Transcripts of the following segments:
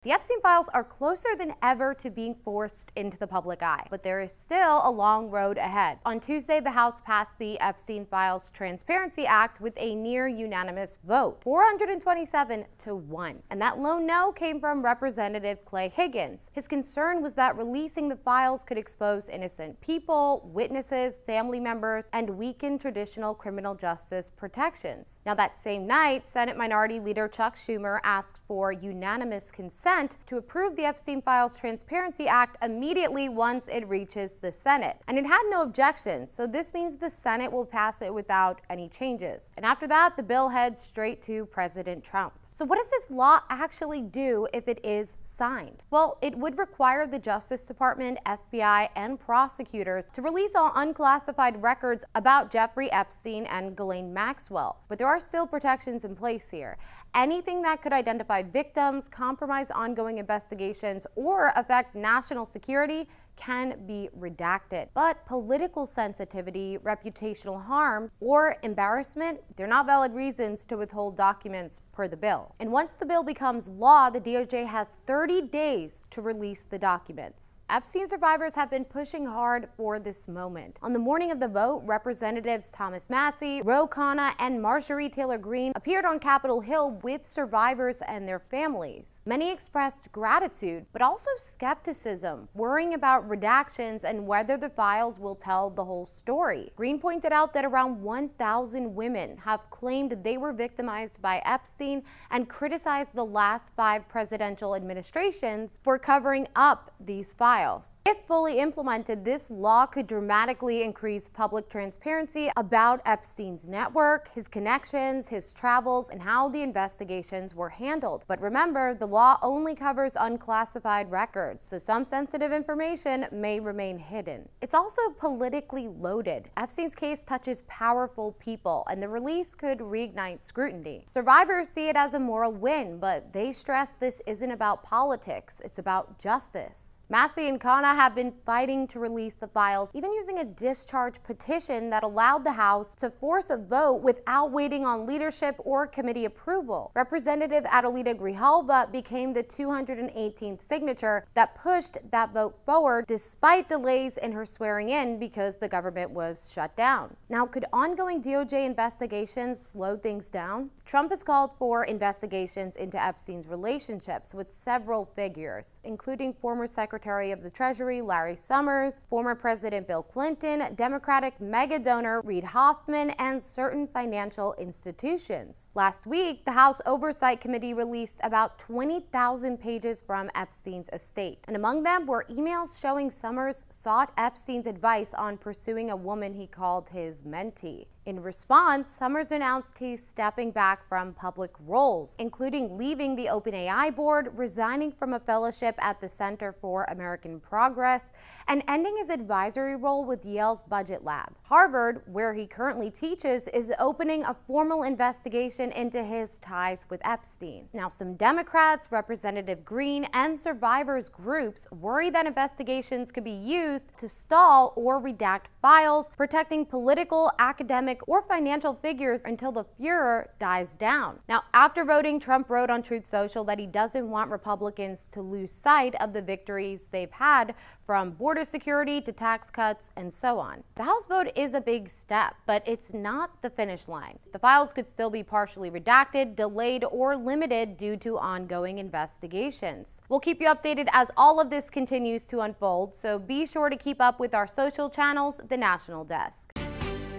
The Epstein files are closer than ever to being forced into the public eye, but there is still a long road ahead. On Tuesday, the House passed the Epstein Files Transparency Act with a near unanimous vote, 427 to 1. And that lone no came from Representative Clay Higgins. His concern was that releasing the files could expose innocent people, witnesses, family members, and weaken traditional criminal justice protections. Now, that same night, Senate Minority Leader Chuck Schumer asked for unanimous consent to approve the Epstein Files Transparency Act immediately once it reaches the Senate. And it had no objections, so this means the Senate will pass it without any changes. And after that, the bill heads straight to President Trump. So what does this law actually do if it is signed? Well, it would require the Justice Department, FBI, and prosecutors to release all unclassified records about Jeffrey Epstein and Ghislaine Maxwell. But there are still protections in place here. Anything that could identify victims, compromise ongoing investigations, or affect national security can be redacted. But political sensitivity, reputational harm, or embarrassment, they're not valid reasons to withhold documents per the bill. And once the bill becomes law, the DOJ has 30 days to release the documents. Epstein survivors have been pushing hard for this moment. On the morning of the vote, Representatives Thomas Massie, Ro Khanna, and Marjorie Taylor Greene appeared on Capitol Hill with survivors and their families. Many expressed gratitude, but also skepticism, worrying about redactions and whether the files will tell the whole story. Greene pointed out that around 1,000 women have claimed they were victimized by Epstein and criticized the last 5 presidential administrations for covering up these files. If fully implemented, this law could dramatically increase public transparency about Epstein's network, his connections, his travels, and how the investigations were handled. But remember, the law only covers unclassified records, so some sensitive information may remain hidden. It's also politically loaded. Epstein's case touches powerful people, and the release could reignite scrutiny. Survivors see it as a moral win, but they stress this isn't about politics, it's about justice. Massie and Khanna have been fighting to release the files, even using a discharge petition that allowed the House to force a vote without waiting on leadership or committee approval. Representative Adelita Grijalva became the 218th signature that pushed that vote forward despite delays in her swearing in because the government was shut down. Now, could ongoing DOJ investigations slow things down? Trump has called for investigations into Epstein's relationships with several figures, including former Secretary of the Treasury Larry Summers, former President Bill Clinton, Democratic mega donor Reid Hoffman, and certain financial institutions. Last week, the House Oversight Committee released about 20,000 pages from Epstein's estate, and among them were emails showing Summers sought Epstein's advice on pursuing a woman he called his mentee. In response, Summers announced he's stepping back from public roles, including leaving the OpenAI board, resigning from a fellowship at the Center for American Progress, and ending his advisory role with Yale's Budget Lab. Harvard, where he currently teaches, is opening a formal investigation into his ties with Epstein. Now, some Democrats, Representative Greene, and survivors groups worry that investigations could be used to stall or redact files, protecting political, academic, or financial figures until the furor dies down. Now, after voting, Trump wrote on Truth Social that he doesn't want Republicans to lose sight of the victories they've had, from border security to tax cuts and so on. The House vote is a big step, but it's not the finish line. The files could still be partially redacted, delayed, or limited due to ongoing investigations. We'll keep you updated as all of this continues to unfold, so be sure to keep up with our social channels, The National Desk.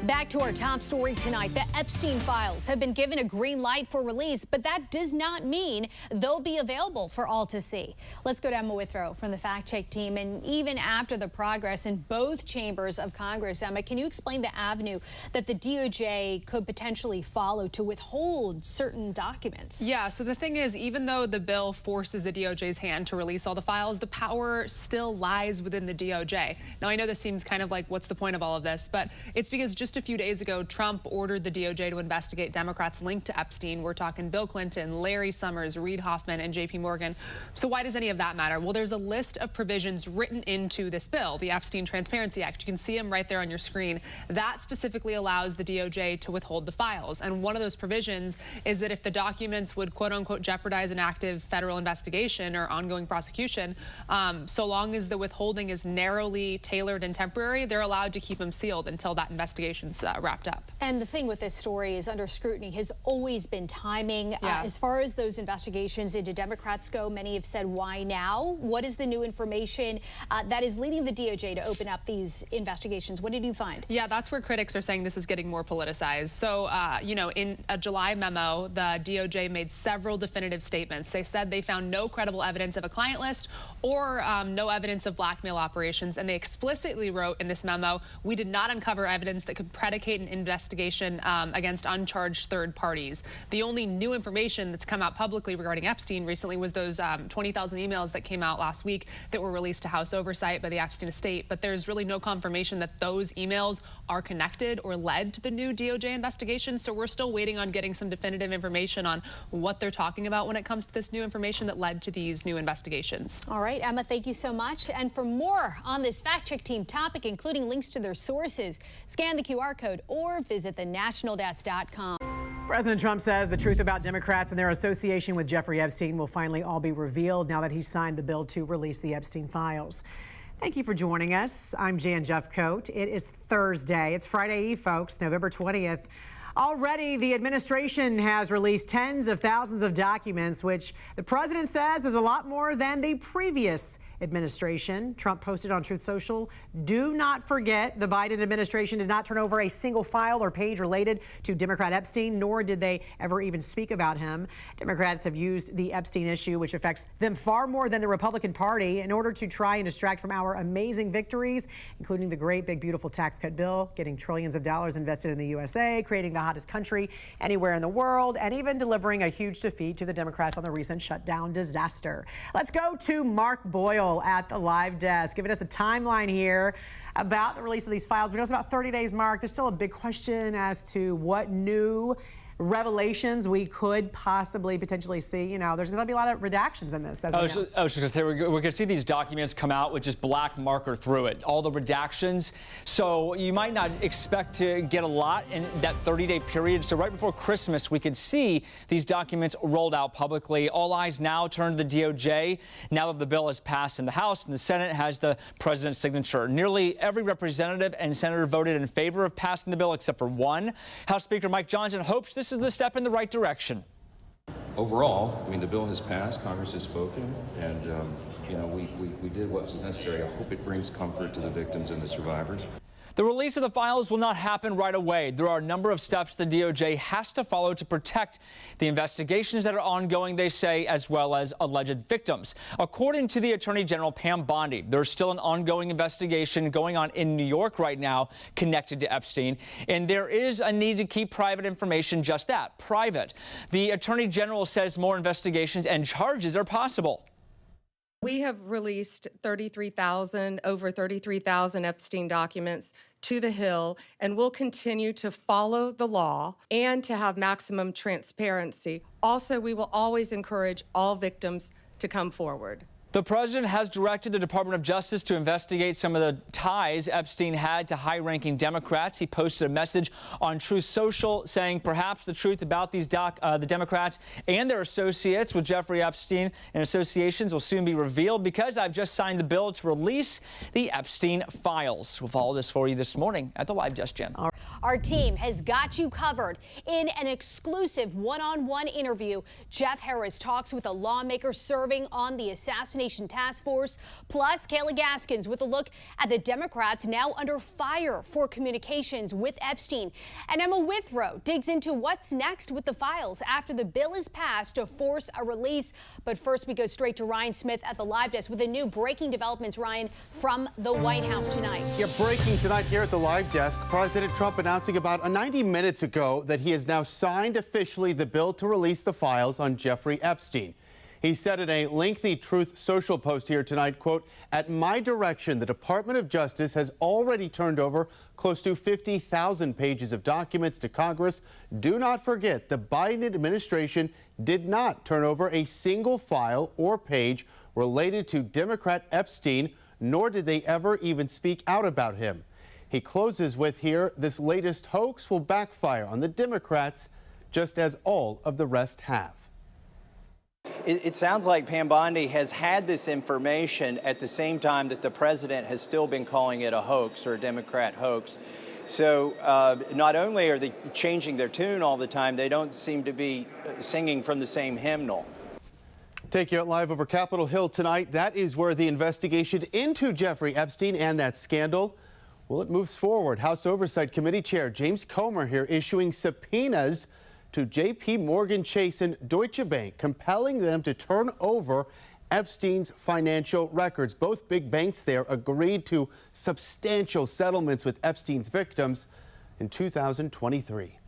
Back to our top story tonight. The Epstein files have been given a green light for release, but that does not mean they'll be available for all to see. Let's go to Emma Withrow from the Fact Check team. And even after the progress in both chambers of Congress, Emma, can you explain the avenue that the DOJ could potentially follow to withhold certain documents? Yeah, so the thing is, even though the bill forces the DOJ's hand to release all the files, the power still lies within the DOJ. Now, I know this seems kind of like, what's the point of all of this? But it's because just just a few days ago, Trump ordered the DOJ to investigate Democrats linked to Epstein. We're talking Bill Clinton, Larry Summers, Reid Hoffman, and JP Morgan. So why does any of that matter? Well, there's a list of provisions written into this bill, the Epstein Transparency Act. You can see them right there on your screen. That specifically allows the DOJ to withhold the files. And one of those provisions is that if the documents would, quote unquote, jeopardize an active federal investigation or ongoing prosecution, so long as the withholding is narrowly tailored and temporary, they're allowed to keep them sealed until that investigation's wrapped up. And the thing with this story is under scrutiny has always been timing. As far as those investigations into Democrats go, many have said, why now? What is the new information that is leading the DOJ to open up these investigations? What did you find? Yeah, that's where critics are saying this is getting more politicized. So, you know, in a July memo, the DOJ made several definitive statements. They said they found no credible evidence of a client list or no evidence of blackmail operations. And they explicitly wrote in this memo, we did not uncover evidence that could predicate an investigation against uncharged third parties. The only new information that's come out publicly regarding Epstein recently was those 20,000 emails that came out last week that were released to House oversight by the Epstein estate. But there's really no confirmation that those emails are connected or led to the new DOJ investigation. So we're still waiting on getting some definitive information on what they're talking about when it comes to this new information that led to these new investigations. All right, Emma, thank you so much. And for more on this fact check team topic, including links to their sources, scan the QR code or visit thenationaldesk.com. President Trump says the truth about Democrats and their association with Jeffrey Epstein will finally all be revealed now that he signed the bill to release the Epstein files. Thank you for joining us. I'm Jan Jeffcoat. It is Thursday. It's Friday Eve, folks, November 20th. Already, the administration has released tens of thousands of documents, which the president says is a lot more than the previous administration. Trump posted on Truth Social, do not forget the Biden administration did not turn over a single file or page related to Democrat Epstein, nor did they ever even speak about him. Democrats have used the Epstein issue, which affects them far more than the Republican Party, in order to try and distract from our amazing victories, including the great big beautiful tax cut bill, getting trillions of dollars invested in the USA, creating the hottest country anywhere in the world, and even delivering a huge defeat to the Democrats on the recent shutdown disaster. Let's go to Mark Boyle at the live desk, giving us a timeline here about the release of these files. We know it's about 30 days, Mark. There's still a big question as to what new revelations we could possibly potentially see. You know, there's going to be a lot of redactions in this. I was just going to say, we're going to see these documents come out with just black marker through it, all the redactions. So you might not expect to get a lot in that 30-day period. So right before Christmas, we could see these documents rolled out publicly. All eyes now turn to the DOJ now that the bill has passed in the House and the Senate has the president's signature. Nearly every representative and senator voted in favor of passing the bill except for one. House Speaker Mike Johnson hopes this is the step in the right direction. Overall, I mean, the bill has passed, Congress has spoken, and, you know, we did what was necessary. I hope it brings comfort to the victims and the survivors. The release of the files will not happen right away. There are a number of steps the DOJ has to follow to protect the investigations that are ongoing, they say, as well as alleged victims. According to the Attorney General Pam Bondi, there's still an ongoing investigation going on in New York right now connected to Epstein, and there is a need to keep private information just that, private. The Attorney General says more investigations and charges are possible. We have released over 33,000 Epstein documents to the Hill, and we'll continue to follow the law and to have maximum transparency. Also, we will always encourage all victims to come forward. The president has directed the Department of Justice to investigate some of the ties Epstein had to high-ranking Democrats. He posted a message on Truth Social saying perhaps the truth about these the Democrats and their associates with Jeffrey Epstein and associations will soon be revealed because I've just signed the bill to release the Epstein files. We'll follow this for you this morning at the live desk, Jen. Our team has got you covered. In an exclusive one-on-one interview, Jeff Harris talks with a lawmaker serving on the assassination task force, plus Kayla Gaskins with a look at the Democrats now under fire for communications with Epstein. And Emma Withrow digs into what's next with the files after the bill is passed to force a release. But first, we go straight to Ryan Smith at the live desk with the new breaking developments, Ryan, from the White House tonight. Yeah, breaking tonight here at the live desk, President Trump announcing about 90 minutes ago that he has now signed officially the bill to release the files on Jeffrey Epstein. He said in a lengthy Truth Social post here tonight, quote, "At my direction, the Department of Justice has already turned over close to 50,000 pages of documents to Congress. Do not forget, the Biden administration did not turn over a single file or page related to Democrat Epstein, nor did they ever even speak out about him." He closes with here, "This latest hoax will backfire on the Democrats, just as all of the rest have." It sounds like Pam Bondi has had this information at the same time that the president has still been calling it a hoax or a Democrat hoax. So not only are they changing their tune all the time, they don't seem to be singing from the same hymnal. Take you out live over Capitol Hill tonight. That is where the investigation into Jeffrey Epstein and that scandal, well, it moves forward. House Oversight Committee Chair James Comer here issuing subpoenas to J.P. Morgan Chase and Deutsche Bank, compelling them to turn over Epstein's financial records. Both big banks there agreed to substantial settlements with Epstein's victims in 2023.